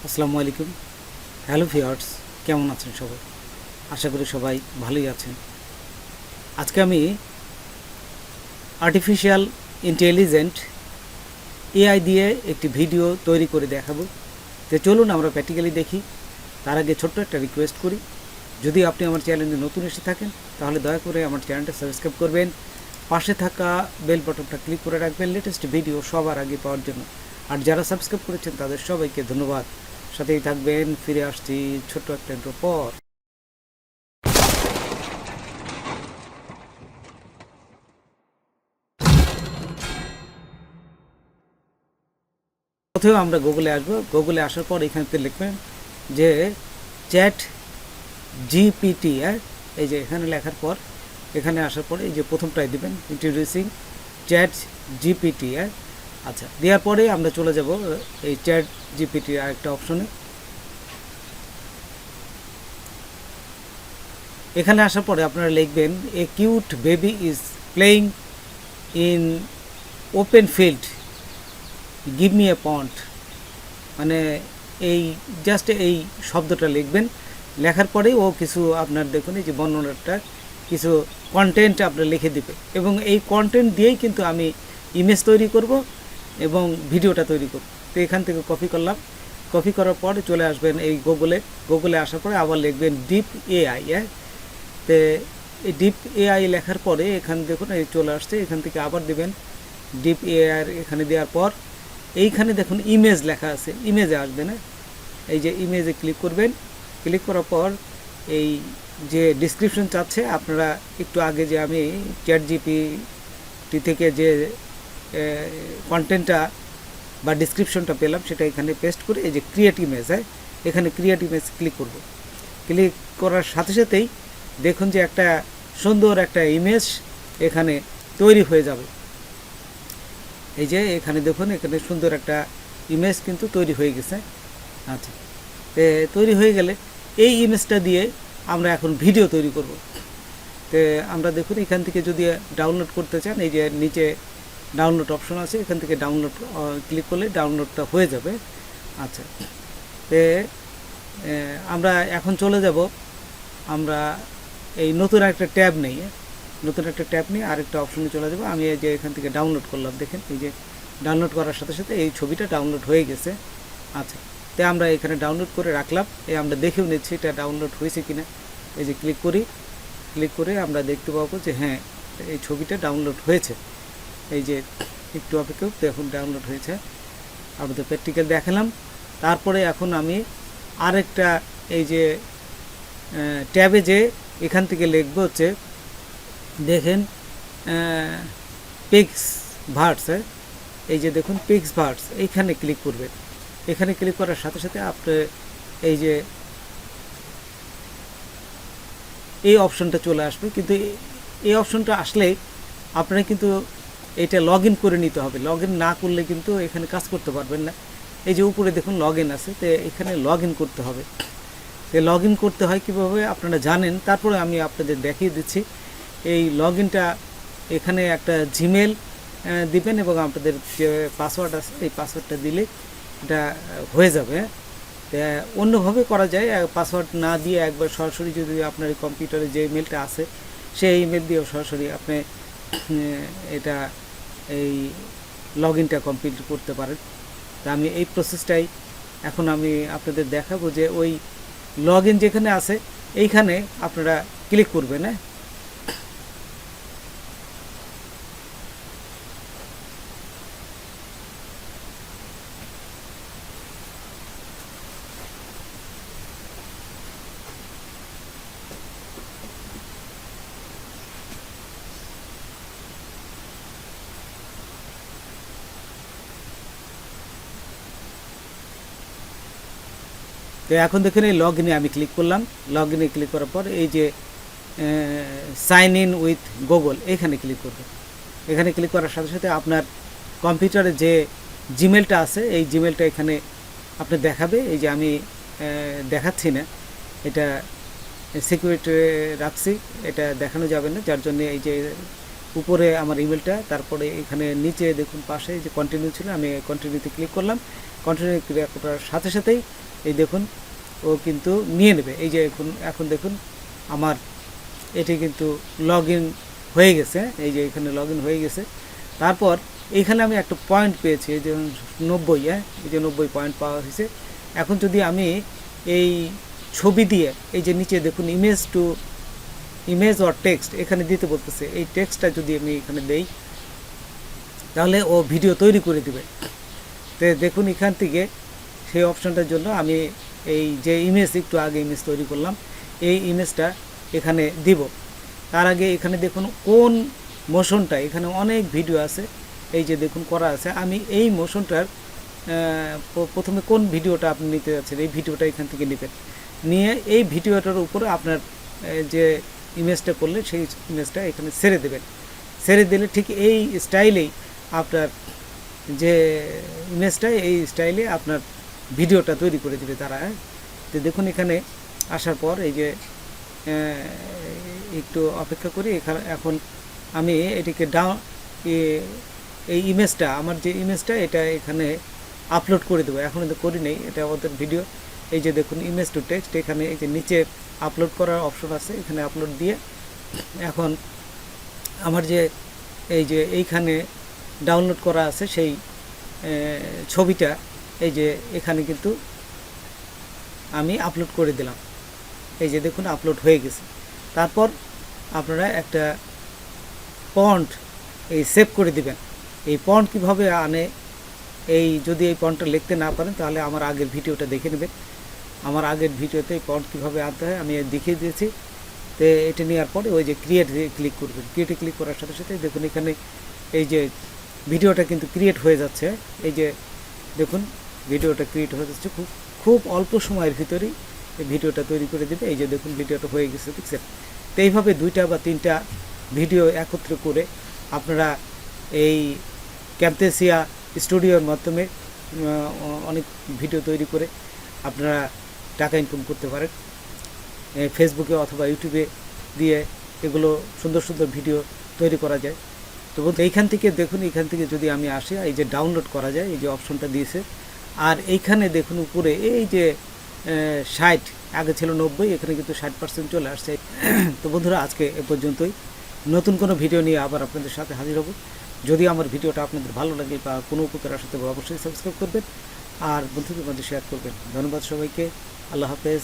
আসসালামু আলাইকুম। Hello viewers, কেমন আছেন সবাই? আশা করি সবাই ভালোই আছেন। আজকে আমি আর্টিফিশিয়াল ইন্টেলিজেন্ট এআই দিয়ে একটি ভিডিও তৈরি করে দেখাবো। তো চলুন আমরা প্র্যাকটিক্যালি দেখি। তার আগে ছোট্ট একটা রিকোয়েস্ট করি, যদি আপনি আমার চ্যানেলে নতুন এসে থাকেন তাহলে দয়া করে আমার চ্যানেলটা সাবস্ক্রাইব করবেন, পাশে থাকা বেল বাটনটা ক্লিক করে রাখবেন লেটেস্ট ভিডিও সবার আগে পাওয়ার জন্য। আর যারা সাবস্ক্রাইব করেছেন তাদের সবাইকে ধন্যবাদ। সাথেই থাকবেন। ফিরে আসছি ছোট্ট একটা ইন্ট্রো পর। প্রথমে আমরা গুগলে আসবো। গুগলে আসার পর এখানে লিখবেন যে চ্যাট জিপিটি। এই যে এখানে লেখার পর এখানে আসার পরে এই যে প্রথমটাই দিবেন, ইন্ট্রোডিউসিং চ্যাট জিপিটি। আচ্ছা, দেওয়ার পরে আমরা চলে যাব এই চ্যাট জিপিটির আরেকটা অপশনে। এখানে আসার পরে আপনারা লিখবেন a cute baby is playing in open field, give me a pond. মানে এই জাস্ট এই শব্দটা লিখবেন। লেখার পরেই ও কিছু আপনার দেখুন এই যে বর্ণনাটা কিছু কন্টেন্ট আপনার লিখে দিবে, এবং এই কন্টেন্ট দিয়েই কিন্তু আমি ইমেজ তৈরি করব এবং ভিডিওটা তৈরি করব। তো এখান থেকে কপি করলাম। কপি করার পর চলে আসবেন এই গুগলে আসার পরে আবার লিখবেন ডিপ এআই। তো এই ডিপ এআই লেখার পরে এখানে দেখুন এই চলে আসছে। এখান থেকে আবার দেবেন ডিপ এআই। এখানে দেওয়ার পর এইখানে দেখুন ইমেজ লেখা আছে, ইমেজে আসবে না। এই যে ইমেজে ক্লিক করবেন। ক্লিক করার পর এই যে ডিসক্রিপশন চাচ্ছে, আপনারা একটু আগে যে আমি চ্যাট জিপিটি থেকে যে কন্টেন্টটা বা ডিসক্রিপশনটা পেলাম সেটা এখানে পেস্ট করে এই যে ক্রিয়েট ইমেজ, এখানে ক্রিয়েট ইমেজ ক্লিক করব। ক্লিক করার সাথে সাথেই দেখুন যে একটা সুন্দর একটা ইমেজ এখানে তৈরি হয়ে যাবে। এই যে এখানে দেখুন এখানে সুন্দর একটা ইমেজ কিন্তু তৈরি হয়ে গেছে। আচ্ছা, তৈরি হয়ে গেলে এই ইমেজটা দিয়ে আমরা এখন ভিডিও তৈরি করব। তো আমরা দেখুন এখান থেকে যদি ডাউনলোড করতে চান এই যে নিচে ডাউনলোড অপশন আছে, এখান থেকে ডাউনলোড ক্লিক করলে ডাউনলোডটা হয়ে যাবে। আচ্ছা, তো আমরা এখন চলে যাব, আমরা এই নতুন একটা ট্যাব নেই, নতুন একটা ট্যাব নিয়ে আরেকটা অপশনে চলে যাব। আমি এই যে এখান থেকে ডাউনলোড করলাম, দেখেন এই যে ডাউনলোড করার সাথে সাথে এই ছবিটা ডাউনলোড হয়ে গেছে। আচ্ছা, তাই আমরা এখানে ডাউনলোড করে রাখলাম। আমরা দেখেও নিচ্ছি এটা ডাউনলোড হয়েছে কিনা। এই যে ক্লিক করি, ক্লিক করে আমরা দেখতে পাবো যে হ্যাঁ এই ছবিটা ডাউনলোড হয়েছে। এই যে একটু অপেক্ষা, দেখুন ডাউনলোড হয়েছে। আপনাদের প্র্যাকটিক্যাল দেখালাম। তারপরে এখন আমি আরেকটা এই যে ট্যাবে যে এখান থেকে লিখব হচ্ছে দেখেন পিক্স ভার্স। এই যে দেখুন পিক্স ভার্স, এইখানে ক্লিক করবেন। এখানে ক্লিক করার সাথে সাথে আপনি এই যে এই অপশনটা চলে আসবে, কিন্তু এই অপশনটা আসলে আপনারা কিন্তু এটা লগ ইন করে নিতে হবে। লগ ইন না করলে কিন্তু এখানে কাজ করতে পারবেন না। এই যে উপরে দেখুন লগ ইন আছে, তো এখানে লগ ইন করতে হবে। তো লগ ইন করতে হয় কীভাবে আপনারা জানেন, তারপরে আমি আপনাদের দেখিয়ে দিচ্ছি। এই লগ ইনটা এখানে একটা জিমেল দিবেন এবং আপনাদের যে পাসওয়ার্ড আছে এই পাসওয়ার্ডটা দিলে এটা হয়ে যাবে। অন্যভাবে করা যায়, পাসওয়ার্ড না দিয়ে একবার সরাসরি যদি আপনার কম্পিউটারে যে ইমেলটা আছে সেই ইমেল দিয়েও সরাসরি আপনি এটা এই লগ ইনটা কমপ্লিট করতে পারেন। তা আমি এই প্রসেসটাই এখন আমি আপনাদের দেখাবো যে ওই লগ ইন যেখানে আছে এইখানে আপনারা ক্লিক করবেন। তো এখন দেখেন এই লগ ইনে আমি ক্লিক করলাম। লগ ইনে ক্লিক করার পর এই যে সাইন ইন উইথ গুগল এখানে ক্লিক করবেন। এখানে ক্লিক করার সাথে সাথে আপনার কম্পিউটারে যে জিমেলটা আছে এই জিমেলটা এখানে আপনি দেখাবে। এই যে আমি দেখাচ্ছি না, এটা সিকিউরিটি রাখছি, এটা দেখানো যাবে না, যার জন্য এই যে উপরে আমার ইমেলটা, তারপরে এখানে নিচে দেখুন পাশে যে কন্টিনিউ ছিল, আমি কন্টিনিউতে ক্লিক করলাম। কন্টিনিউ ক্লিক করার সাথে সাথেই এই দেখুন ও কিন্তু নিয়ে নেবে। এই যে এখন দেখুন আমার এটি কিন্তু লগ ইন হয়ে গেছে, এই যে এখানে লগ ইন হয়ে গেছে। তারপর এইখানে আমি একটা পয়েন্ট পেয়েছি, এই যে 90, এই যে 90 পয়েন্ট পাওয়া হয়েছে। এখন যদি আমি এই ছবি দিয়ে, এই যে নিচে দেখুন ইমেজ অর টেক্সট এখানে দিতে বলতেছে, এই টেক্সটটা যদি আমি এখানে দেই তাহলে ও ভিডিও তৈরি করে দিবে। তো দেখুন এখান থেকে সেই অপশানটার জন্য আমি এই যে একটু আগে ইমেজ তৈরি করলাম, এই ইমেজটা এখানে দিব। তার আগে এখানে দেখুন কোন মোশনটা, এখানে অনেক ভিডিও আছে, এই যে দেখুন করা আছে। আমি এই মোশনটার প্রথমে কোন ভিডিওটা আপনি নিতে যাচ্ছেন, এই ভিডিওটা এখান থেকে নেবেন, নিয়ে এই ভিডিওটার উপরে আপনার যে ইমেজটা করলেন সেই ইমেজটা এখানে ছেড়ে দেবেন। ছেড়ে দিলে ঠিক এই স্টাইলেই আপনার যে ইমেজটা, এই স্টাইলে আপনার ভিডিওটা তৈরি করে দেবে তারা। তো দেখুন এখানে আসার পর এই যে একটু অপেক্ষা করি। এখন আমি এটিকে এই ইমেজটা, আমার যে ইমেজটা এটা এখানে আপলোড করে দেবো। এখন তো করি নেই, এটা ওদের ভিডিও। এই যে দেখুন ইমেজ টু টেক্সট, এখানে এই যে নিচে আপলোড করার অপশন আছে, এখানে আপলোড দিয়ে এখন আমার যে এই যে এইখানে ডাউনলোড করা আছে সেই ছবিটা এই যে এখানে কিন্তু আমি আপলোড করে দিলাম। এই যে দেখুন আপলোড হয়ে গেছে। তারপর আপনারা একটা ফন্ট এই সেভ করে দিবেন। এই ফন্ট কিভাবে আনে, এই যদি এই ফন্টটা লিখতে না পারেন তাহলে আমার আগের ভিডিওটা দেখে নেবেন। আমার আগের ভিডিওতে এই ফন্ট কীভাবে আনতে হয় আমি দেখিয়ে দিয়েছি। তো এটা নেওয়ার পরে ওই যে ক্রিয়েটে ক্লিক করবেন। ক্রিয়েটে ক্লিক করার সাথে সাথে দেখুন এখানে এই যে ভিডিওটা কিন্তু ক্রিয়েট হয়ে যাচ্ছে। এই যে দেখুন ভিডিওটা ক্রিয়েট হয়ে যাচ্ছে, খুব অল্প সময়ের ভিতরেই এই ভিডিওটা তৈরি করে দেবে। এই যে দেখুন ভিডিওটা হয়ে গেছে, দেখছেন। তো এইভাবে 2টা বা 3টা ভিডিও একত্রে করে আপনারা এই ক্যামথেসিয়া স্টুডিওর মাধ্যমে অনেক ভিডিও তৈরি করে আপনারা টাকা ইনকাম করতে পারেন। ফেসবুকে অথবা ইউটিউবে দিয়ে এগুলো সুন্দর সুন্দর ভিডিও তৈরি করা যায়। তো এইখান থেকে দেখুন, এইখান থেকে যদি আমি আসি, এই যে ডাউনলোড করা যায়, এই যে অপশনটা দিয়েছে। আর এইখানে দেখুন উপরে এই যে 60, আগে ছিল 90, এখানে কিন্তু 60% চলে আসছে। তো বন্ধুরা আজকে এ পর্যন্তই। নতুন কোনো ভিডিও নিয়ে আবার আপনাদের সাথে হাজির হব। যদি আমার ভিডিওটা আপনাদের ভালো লাগে বা কোনো উপকার আসতে অবশ্যই সাবস্ক্রাইব করবেন আর বন্ধুদের মধ্যে শেয়ার করবেন। ধন্যবাদ সবাইকে। আল্লাহ হাফেজ।